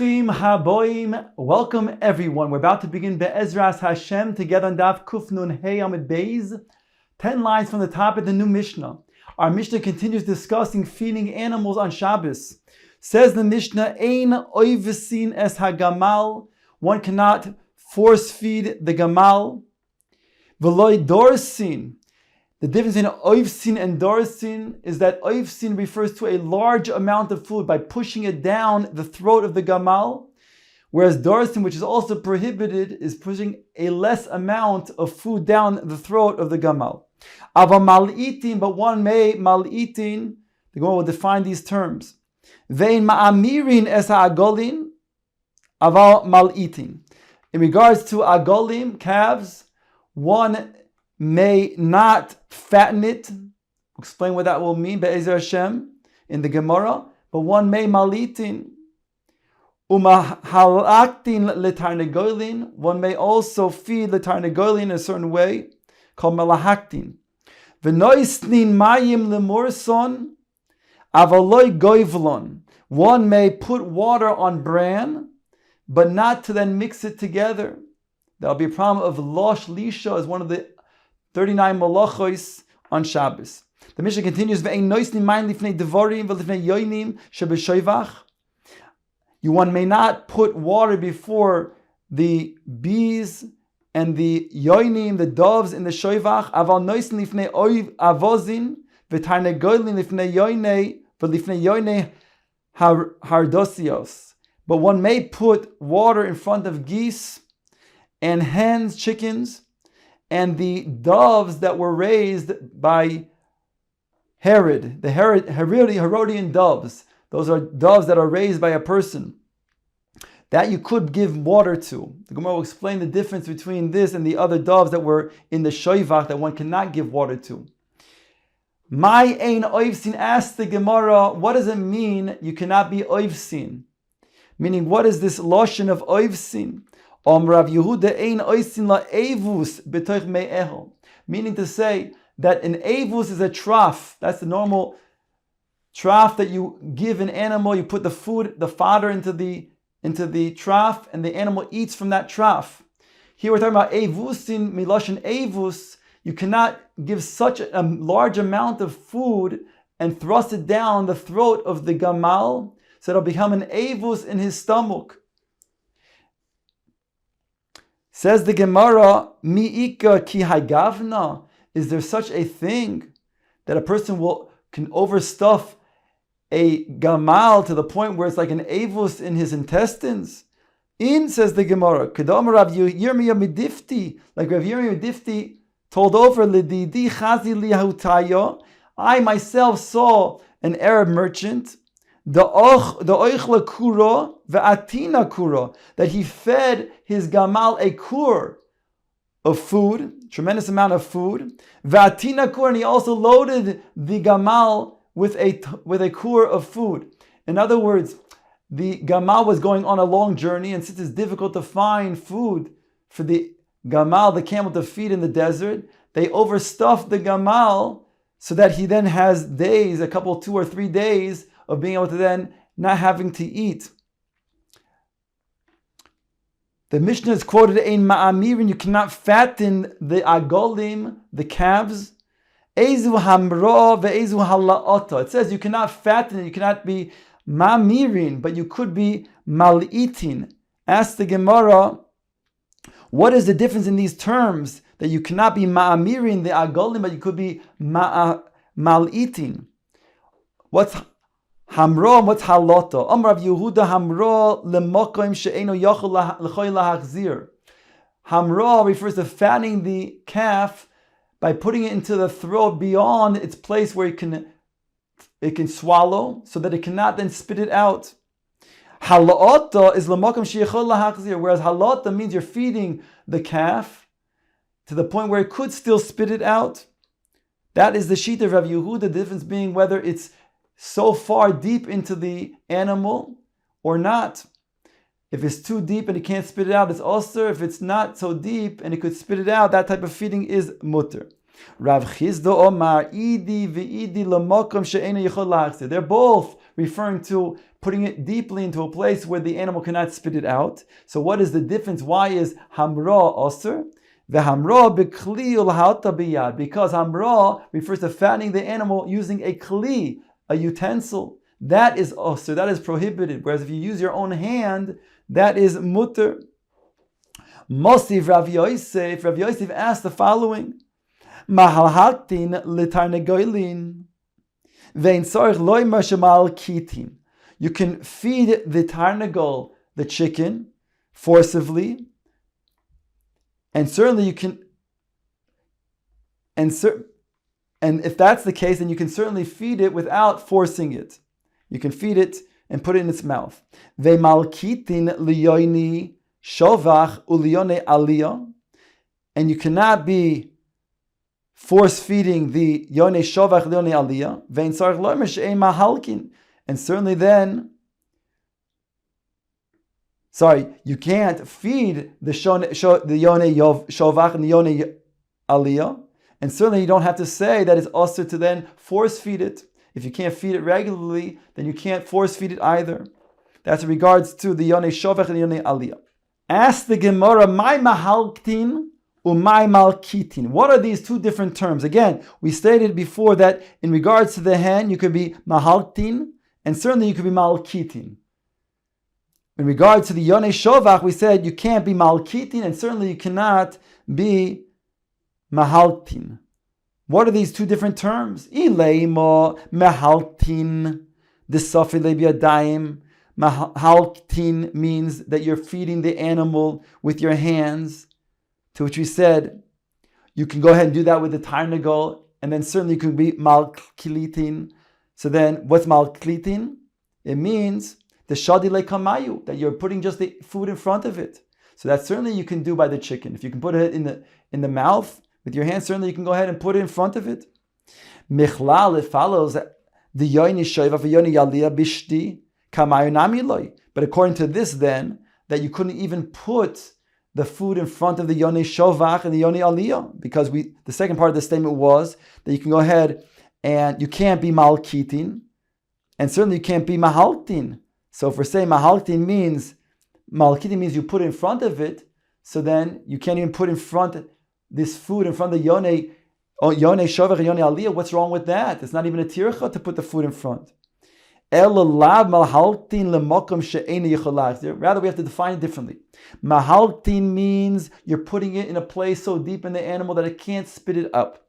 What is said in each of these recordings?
Bruchim haboim. Welcome everyone. We're about to begin Be'ezras Hashem together on Daf Kuf Nun Hey Amud Beis. 10 lines from the top of the new Mishnah. Our Mishnah continues discussing feeding animals on Shabbos. Says the Mishnah, Ein oivesin es hagamal. One cannot force feed the gamal. V'loi dorsin. The difference in oivsin and dorsin is that oivsin refers to a large amount of food by pushing it down the throat of the gamal, whereas dorsin, which is also prohibited, is pushing a less amount of food down the throat of the gamal. Ava mal'itin, but one may mal'itin. The Gemara will define these terms. Vein ma'amirin es ha'agolin, aval mal'itin. In regards to agolim, calves, one may not fatten it. We'll explain what that will mean, Be'ezer Hashem, in the Gemara. But one may malitin. Umahalaktin letarnegolin. One may also feed letarnegolin in a certain way, called malahaktin. V'noisnin mayim lemurson, avaloi goivlon. One may put water on bran, but not to then mix it together. There'll be a problem of losh lisha as one of the 39 malachos on Shabbos. The Mishnah continues, one may not put water before the bees and the yoinim, the doves in the shoivach. Aval noisn lifnei avozin v'tarnegoylin lifnei yoinei v'lifnei yoinei hardosios. But one may put water in front of geese and hens, chickens, and the doves that were raised by Herod, the Herodian doves. Those are doves that are raised by a person that you could give water to. The Gemara will explain the difference between this and the other doves that were in the shoivach that one cannot give water to. My ein oivsin, asked the Gemara, what does it mean you cannot be oivsin? Meaning, what is this lotion of oivsin? Meaning to say that an avus is a trough. That's the normal trough that you give an animal. You put the food, the fodder into the trough, and the animal eats from that trough. Here we're talking about avusin, miloshin avus. You cannot give such a large amount of food and thrust it down the throat of the gamal, so it'll become an avus in his stomach. Says the Gemara, mi'ika ki hagavna. Is there such a thing that a person can overstuff a gamal to the point where it's like an avus in his intestines? Says the Gemara, kedam Rav Yirmiyahu midifti, like Rav Yirmiyahu midifti told over, lididi chazi lihutayo. I myself saw an Arab merchant, the oichle kuro ve'atina kuro, that he fed his gamal a kur of food, tremendous amount of food. Ve'atina kur, and he also loaded the gamal with a kur of food. In other words, the gamal was going on a long journey, and since it's difficult to find food for the gamal, the camel, to feed in the desert, they overstuffed the gamal so that he then has days, 2 or 3 days, of being able to then not having to eat. The Mishnah is quoted, Ein ma'amirin, you cannot fatten the agolim, the calves. Ezu hamra ve'ezu hala'ota. It says you cannot fatten it, you cannot be ma'amirin, but you could be mal'itin. Ask the Gemara, what is the difference in these terms? That you cannot be ma'amirin, the agolim, but you could be mal'itin. What's hamra, what's halota? Rav Yehuda hamra lemokim she'eno yochel l'choy lahachzir. Hamra refers to fattening the calf by putting it into the throat beyond its place where it can swallow, so that it cannot then spit it out. Halota is lemokim she'echol lahachzir, whereas halota means you're feeding the calf to the point where it could still spit it out. That is the sheet of Rav Yehuda, the difference being whether it's so far deep into the animal or not. If it's too deep and it can't spit it out, it's also. If it's not so deep and it could spit it out, that type of feeding is mutter. Rav Chizda Omar, Idi ve'idi l'makom she'ena yichol lachzir. They're both referring to putting it deeply into a place where the animal cannot spit it out. So what is the difference? Why is hamra osir? Ve'hamra b'kli ul'halta biyad. Because hamra refers to fattening the animal using a kli, a utensil. That is osir, that is prohibited. Whereas if you use your own hand, that is mutter. Mosiv Rav Yosef asked the following. Mahalhaltin litarnegoilin vein sorich loimer shemal kitin. You can feed the tarnegol, the chicken, forcibly, and certainly you can. And if that's the case, then you can certainly feed it without forcing it. You can feed it and put it in its mouth. Ve'mal kitin liyoini shovach uliyone aliyah, and you cannot be force feeding the yone shovach yone aliyah vein sarich loimer she'ein mahalkin, and certainly then, you can't feed the yone shovach and the yone aliyah, and certainly you don't have to say that it's also to then force feed it. If you can't feed it regularly, then you can't force feed it either. That's in regards to the yone shovach and the yone aliyah. Ask the Gemara, my mahalkin umay malkitin. What are these two different terms? Again, we stated before that in regards to the hen, you could be mahaltin, and certainly you could be malkitin. In regards to the yone shovach, we said you can't be malkitin, and certainly you cannot be mahaltin. What are these two different terms? Ileimo mahaltin, the safi lebiadaim. Mahaltin means that you're feeding the animal with your hands. To which we said, you can go ahead and do that with the tarnegol, and then certainly you could be malklitin. So then, what's malklitin? It means the shadi lekamayu, that you're putting just the food in front of it. So that certainly you can do by the chicken. If you can put it in the mouth with your hands, certainly you can go ahead and put it in front of it. Michlal, it follows that the yoini shoiva v'yoni yaliyah bishti kamayu nami loy. But according to this, then, that you couldn't even put the food in front of the yoni shovach and the yoni aliyah, because the second part of the statement was that you can go ahead and you can't be malkitin, and certainly you can't be mahaltin. So if we're saying mahaltin means, malkitin means you put it in front of it, so then you can't even put in front this food in front of the yoni shovach and yoni aliyah. What's wrong with that? It's not even a tircha to put the food in front. Rather, we have to define it differently. Mahaltin means you're putting it in a place so deep in the animal that it can't spit it up.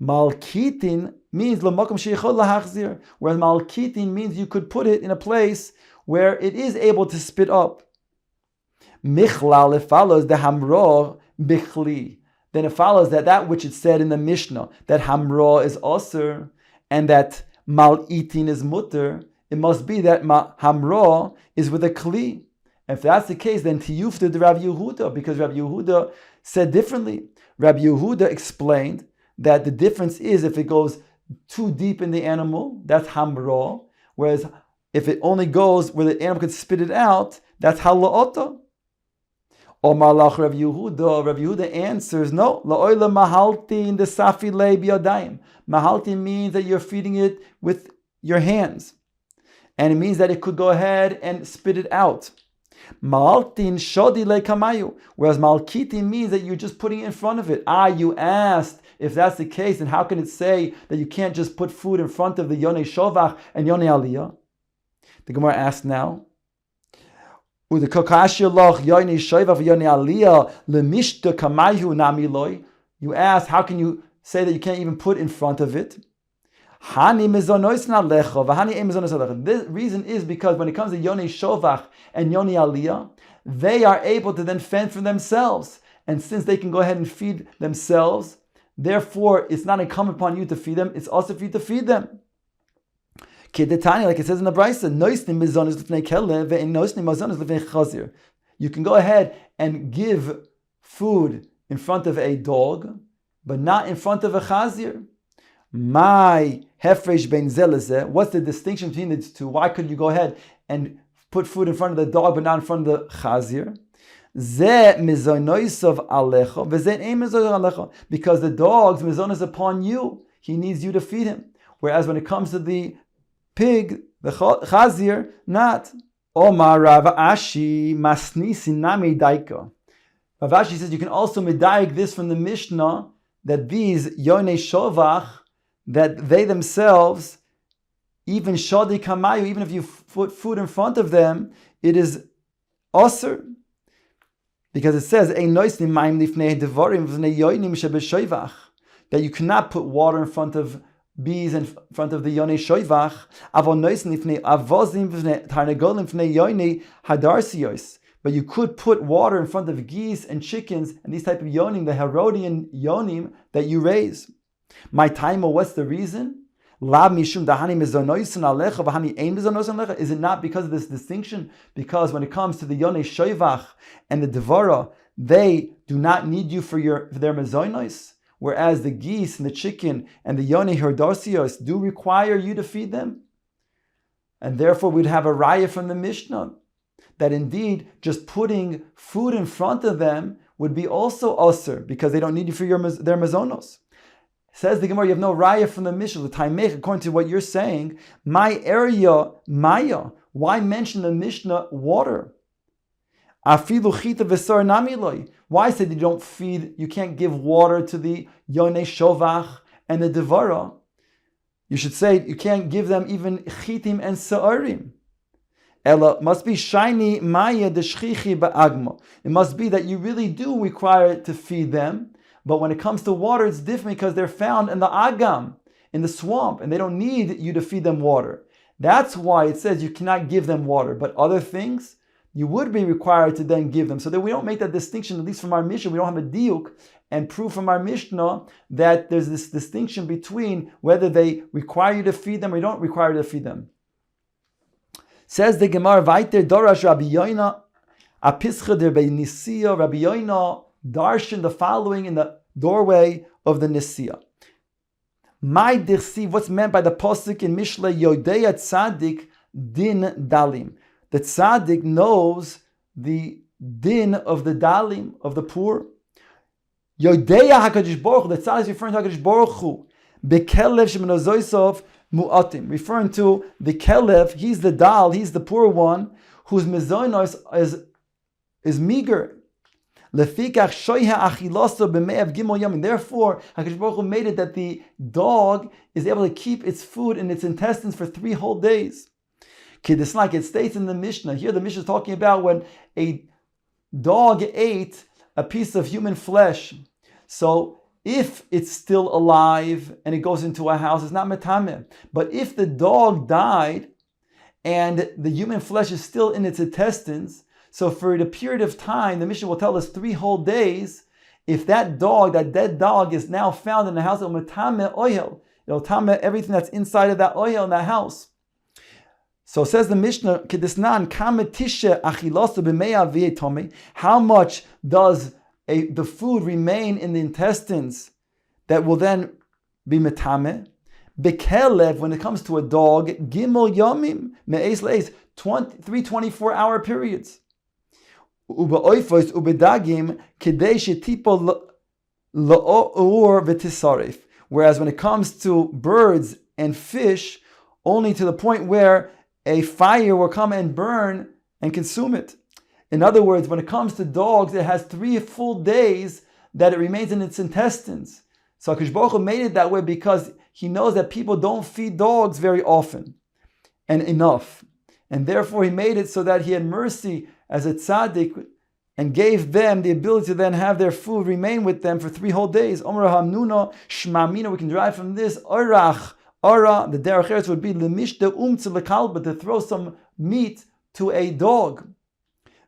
Malkitin means whereas malkitin means you could put it in a place where it is able to spit up. Michlal, it follows the hamro bichli. Then it follows that which it said in the Mishnah, that hamro is osir and that mal-eating is mutter, it must be that hamra is with a kli. If that's the case, then tiyufta de Rabbi Yehuda, because Rabbi Yehuda said differently. Rabbi Yehuda explained that the difference is if it goes too deep in the animal, that's hamra, whereas if it only goes where the animal could spit it out, that's hala'ota. Omar lach Rabbi Yehuda answers, no, la'oila mahalti in the safi le biyadayim. Mahalti means that you're feeding it with your hands. And it means that it could go ahead and spit it out. Maltin shodi le kamayu. Whereas malkitin means that you're just putting it in front of it. You asked, if that's the case, then how can it say that you can't just put food in front of the yone shovach and yone aliyah? The Gemara asks now, you ask, how can you say that you can't even put in front of it? The reason is because when it comes to yoni shovach and yoni aliyah, they are able to then fend for themselves. And since they can go ahead and feed themselves, therefore it's not incumbent upon you to feed them, it's also for you to feed them. Like it says in the Brisa, you can go ahead and give food in front of a dog, but not in front of a chazir. My hefresh ben zelazeh. What's the distinction between the two? Why could you go ahead and put food in front of the dog, but not in front of the chazir? Ze mizonoisov alecha, v'ze ein mizonoisov alecha. Because the dog's mizon is upon you. He needs you to feed him. Whereas when it comes to the pig, the chazir, not. Omar Rav Ashi masnisi nami daika. Rav Ashi says you can also medayik this from the Mishnah that these yonei shovach, that they themselves, even shadi kamayu, even if you put food in front of them, it is osir. Because it says, that you cannot put water in front of bees in front of the yonei shoivach. But you could put water in front of geese and chickens and these type of yonim, the Herodian yonim that you raise. My time, what's the reason? Is it not because of this distinction? Because when it comes to the yonei shoivach and the devara, they do not need you for their mezonos, whereas the geese and the chicken and the yonei herdosios do require you to feed them. And therefore we'd have a raya from the Mishnah that indeed just putting food in front of them would be also osir because they don't need you for their mezonos. Says the Gemara, you have no raya from the Mishnah. The Taimech, according to what you're saying, my area, maya. Why mention the Mishnah water? Afilu chita v'sar namiloi. Why say you don't feed? You can't give water to the yonei shovach and the devara. You should say you can't give them even chitim and sa'arim. Ella must be shiny maya deshchichi ba'agma. It must be that you really do require to feed them. But when it comes to water, it's different because they're found in the agam, in the swamp, and they don't need you to feed them water. That's why it says you cannot give them water. But other things, you would be required to then give them. So that we don't make that distinction, at least from our Mishnah. We don't have a diuk and proof from our Mishnah that there's this distinction between whether they require you to feed them or you don't require you to feed them. Says the Gemara, Vaiter Dorash Rabbi Yoina, Apischa der Nisia, Rabbi Yoina, darshan the following in the doorway of the Nisia. My dirsi, what's meant by the pasuk in Mishle, Yodeya Tzadik Din Dalim. The Tzadik knows the din of the Dalim, of the poor. Yodeya HaKadosh Baruch Hu, the Tzadik is referring to HaKadosh Baruch Hu. Bekelev Shemenozoisov Mu'atim, referring to the Kelev, he's the Dal, he's the poor one, whose mezonos is meager. Therefore, HaKadosh Baruch Hu made it that the dog is able to keep its food in its intestines for 3 whole days. It's like it states in the Mishnah. Here the Mishnah is talking about when a dog ate a piece of human flesh. So if it's still alive and it goes into a house, it's not metameh. But if the dog died and the human flesh is still in its intestines, so for the period of time, the Mishnah will tell us 3 whole days, if that dog, that dead dog, is now found in the house, it'll metame oil. It'll tame everything that's inside of that oil in that house. So says the Mishnah, how much does the food remain in the intestines that will then be metame? Bekelev, when it comes to a dog, gimel yomim, me'ez le'ez, 3 24-hour periods. Whereas when it comes to birds and fish, only to the point where a fire will come and burn and consume it. In other words, when it comes to dogs, it has 3 full days that it remains in its intestines. So HaKadosh Baruch Hu made it that way because He knows that people don't feed dogs very often and enough. And therefore He made it so that He had mercy as a tzaddik and gave them the ability to then have their food remain with them for 3 whole days. Omer Hamnuna Shmamina, we can derive from this, Orach, Ora, the derech eretz would be Lemishte Lekalba, to throw some meat to a dog.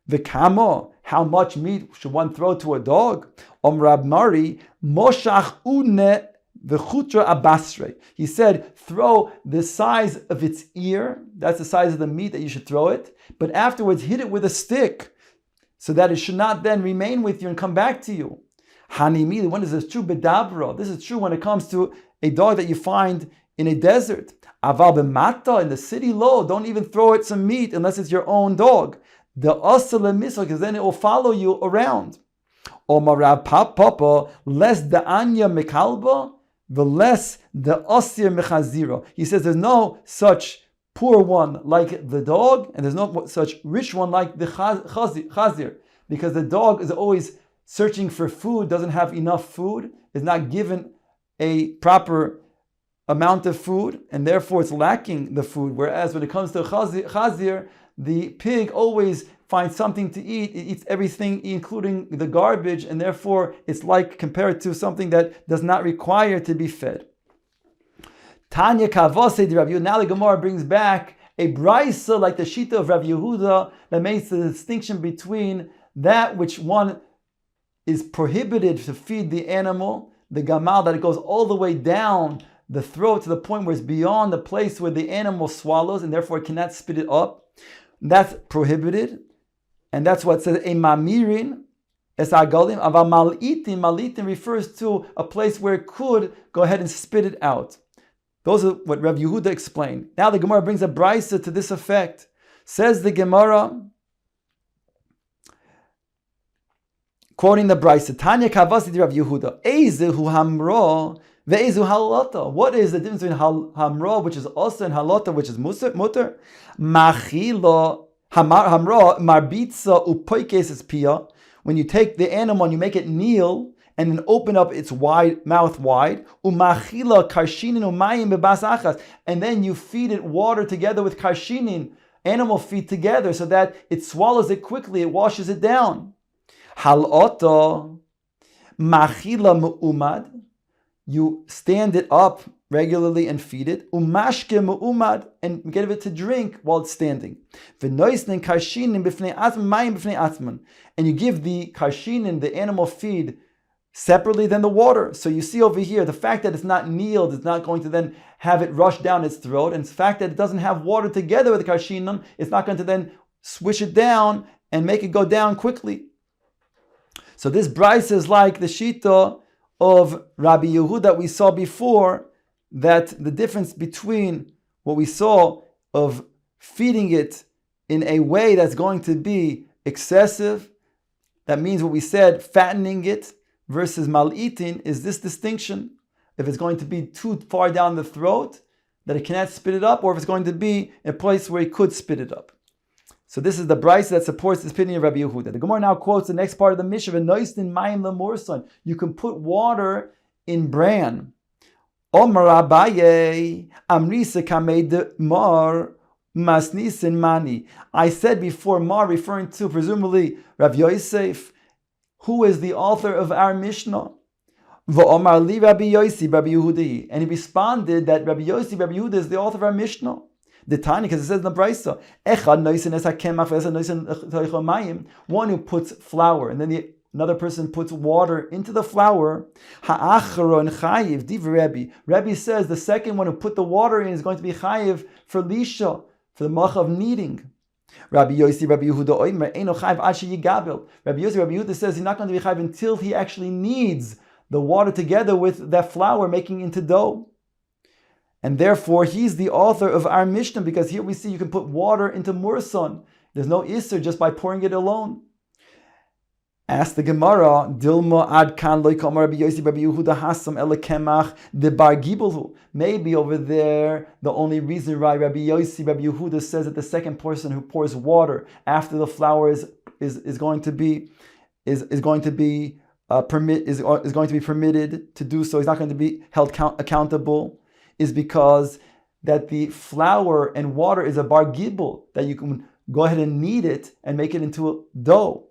V'kamo, how much meat should one throw to a dog? Rab Mari, Moshach Une V'chutra Abasre. He said, throw the size of its ear, that's the size of the meat that you should throw it, but afterwards hit it with a stick, so that it should not then remain with you and come back to you. Hanimi, when is this true? Bedabra. This is true when it comes to a dog that you find in a desert. Aval b'mata, in the city, lo, don't even throw it some meat unless it's your own dog. The asala misal, because then it will follow you around. Omar Rav Papa, less the anya mekalba, the less the asir mechazira. He says there's no such poor one like the dog, and there's no such rich one like the chazir, because the dog is always searching for food, doesn't have enough food, is not given a proper amount of food, and therefore it's lacking the food. Whereas when it comes to chazir, the pig always finds something to eat. It eats everything, including the garbage, and therefore it's like compared to something that does not require to be fed. Tanya Kavase de Rav Yehuda. Now the Gemara brings back a brisa like the Shita of Rav Yehuda that makes the distinction between that which one is prohibited to feed the animal, the gamal, that it goes all the way down the throat to the point where it's beyond the place where the animal swallows and therefore it cannot spit it up. That's prohibited. And that's what it says, a mamirin, es agalim, ava malitin refers to a place where it could go ahead and spit it out. Those are what Rav Yehuda explained. Now the Gemara brings a brisa to this effect. Says the Gemara, quoting the brisa, Tanya Kavasi Rav Yehuda, Eizehu Hamra ve'ezu halata. What is the difference between Hamra, which is also, and halata, which is mutter? Machila Hamra marbitza upoikes is pia. When you take the animal and you make it kneel and then open up its mouth wide, umachila karshinin umayim bebas achas, and then you feed it water together with karshinin, animal feed together, so that it swallows it quickly, it washes it down. Halota machila mu'umad, you stand it up regularly and feed it. Umashke mu'umad, and give it to drink while it's standing. V'noisnin karshinin b'fnei atman mayim b'fnei atman, and you give the karshinin, the animal feed, separately than the water. So you see over here, the fact that it's not kneeled is not going to then have it rush down its throat, and the fact that it doesn't have water together with the karshinim, it's not going to then swish it down and make it go down quickly. So this brisa is like the shita of Rabbi Yehuda that we saw before, that the difference between what we saw of feeding it in a way that's going to be excessive, that means what we said, fattening it, versus mal'itin, is this distinction. If it's going to be too far down the throat, that it cannot spit it up, or if it's going to be a place where it could spit it up. So this is the brisa that supports this opinion of Rabbi Yehuda. The Gemara now quotes the next part of the Mishnah, "V'noistin mayim lemorson." You can put water in bran. Omar Abaye amrisa kamed mar masnisin mani. I said before, mar referring to presumably Rav Yosef, who is the author of our Mishnah. V'omar li Rabbi Yossi, Rabbi Yehudi. And he responded that Rabbi Yossi, Rabbi Yehuda is the author of our Mishnah. The Tanya, because it says in the Brisa, one who puts flour, and then another person puts water into the flour. Rebbe says the second one who put the water in is going to be chayiv for lisha, for the malach of kneading. Rabbi Yossi, Rabbi Yehuda, Rabbi Yossi, Rabbi Yehuda says he's not going to be chayiv until he actually kneads the water together with that flour, making into dough. And therefore, he's the author of our Mishnah, because here we see you can put water into murson. There's no isser just by pouring it alone. Ask the Gemara, Dilma ad kan loy kamar Rabbi Yossi Rabbi Yehuda hasam elekemach de bar gibelhu. Maybe over there, the only reason why Rabbi Yossi Rabbi Yehuda says that the second person who pours water after the flour is going to be permitted to do so. He's not going to be held accountable. Is because that the flour and water is a bar gibel, that you can go ahead and knead it and make it into a dough.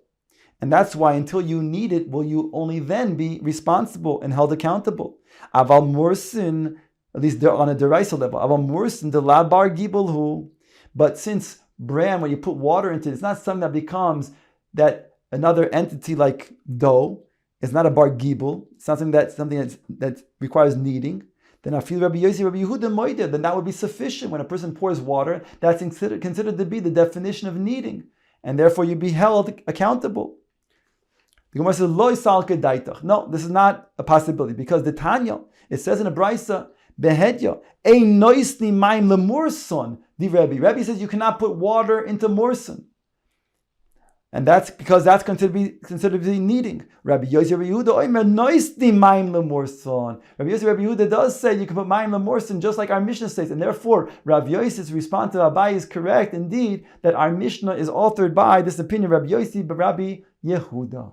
And that's why until you knead it, will you only then be responsible and held accountable. Aval mursin, at least on a deraisa level, aval mursin de la bar gibelhu. But since bran, when you put water into it, it's not something that becomes that another entity like dough. It's not a bar gibel. It's not something that requires kneading. Then I feel Rabbi Yossi, Rabbi Yehuda moide, then that would be sufficient. When a person pours water, that's considered to be the definition of kneading, and therefore you'd be held accountable. The Gemara says, Lo salke daitach. No, this is not a possibility, because the Tanya, it says in a brisa, behedya, ein noisni mayim lemurson, di Rebbe. Rebbe says you cannot put water into murson. And that's because that's considered to be kneading. Rabbi Yossi Rabbi Yehuda oimer noisdi mayim lemorson. Rabbi Yossi Rabbi Yehuda does say you can put mayim lemorson just like our Mishnah says, and therefore Rabbi Yossi's response to Abai is correct indeed that our Mishnah is altered by this opinion of Rabbi Yossi but Rabbi Yehuda.